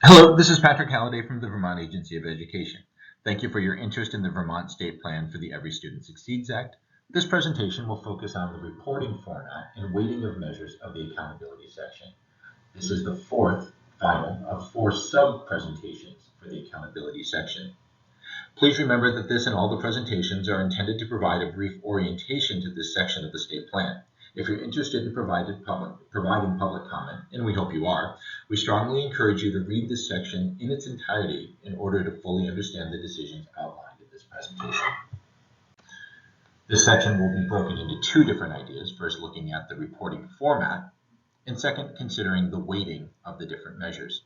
Hello, this is Patrick Halladay from the Vermont Agency of Education. Thank you for your interest in the Vermont State Plan for the Every Student Succeeds Act. This presentation will focus on the reporting format and weighting of measures of the accountability section. This is the fourth final of 4 sub-presentations for the accountability section. Please remember that this and all the presentations are intended to provide a brief orientation to this section of the state plan. If you're interested in providing public comment, and we hope you are, we strongly encourage you to read this section in its entirety in order to fully understand the decisions outlined in this presentation. This section will be broken into 2 different ideas, first looking at the reporting format, and second considering the weighting of the different measures.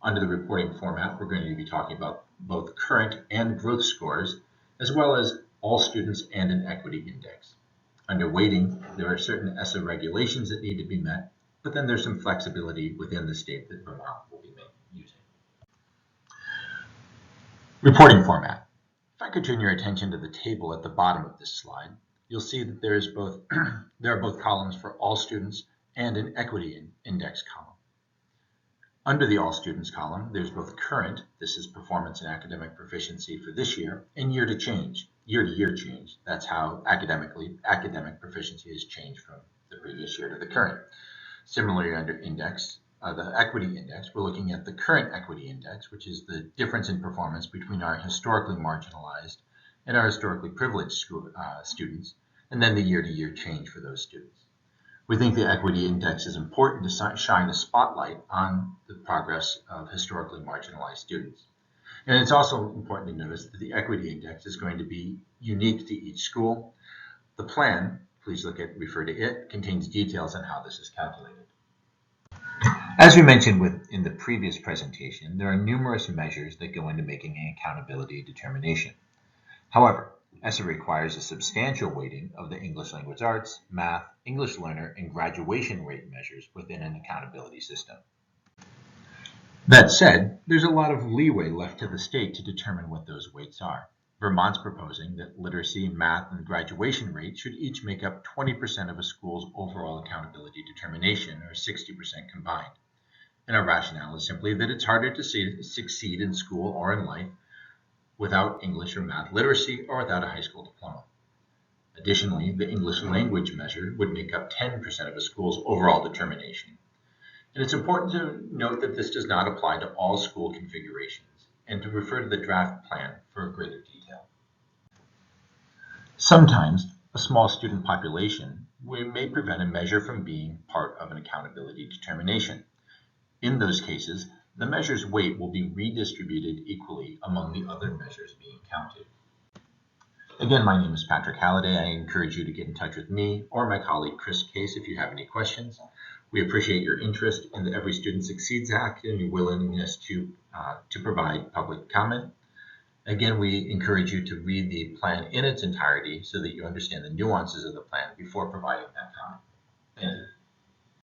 Under the reporting format, we're going to be talking about both current and growth scores, as well as all students and an equity index. Under weighting, there are certain ESSA regulations that need to be met, but then there's some flexibility within the state that Vermont will be using. Reporting format. If I could turn your attention to the table at the bottom of this slide, you'll see that there are both columns for all students and an equity index column. Under the All Students column, there's both current, this is performance and academic proficiency for this year, and year-to-year change. That's how academic proficiency has changed from the previous year to the current. Similarly, under index, the equity index, we're looking at the current equity index, which is the difference in performance between our historically marginalized and our historically privileged students, and then the year-to-year change for those students. We think the equity index is important to shine a spotlight on the progress of historically marginalized students. And it's also important to notice that the equity index is going to be unique to each school. The plan, please refer to it, contains details on how this is calculated. As we mentioned in the previous presentation, there are numerous measures that go into making an accountability determination. However, ESSA requires a substantial weighting of the English language arts, math, English learner, and graduation rate measures within an accountability system. That said, there's a lot of leeway left to the state to determine what those weights are. Vermont's proposing that literacy, math, and graduation rates should each make up 20% of a school's overall accountability determination, or 60% combined. And our rationale is simply that it's harder to succeed in school or in life without English or math literacy or without a high school diploma. Additionally, the English language measure would make up 10% of a school's overall determination. And it's important to note that this does not apply to all school configurations, and to refer to the draft plan for greater detail. Sometimes, a small student population may prevent a measure from being part of an accountability determination. In those cases, the measure's weight will be redistributed equally among the other measures being counted. Again, my name is Patrick Halladay. I encourage you to get in touch with me or my colleague Chris Case if you have any questions. We appreciate your interest in the Every Student Succeeds Act and your willingness to provide public comment. Again, we encourage you to read the plan in its entirety so that you understand the nuances of the plan before providing that comment. Thank you.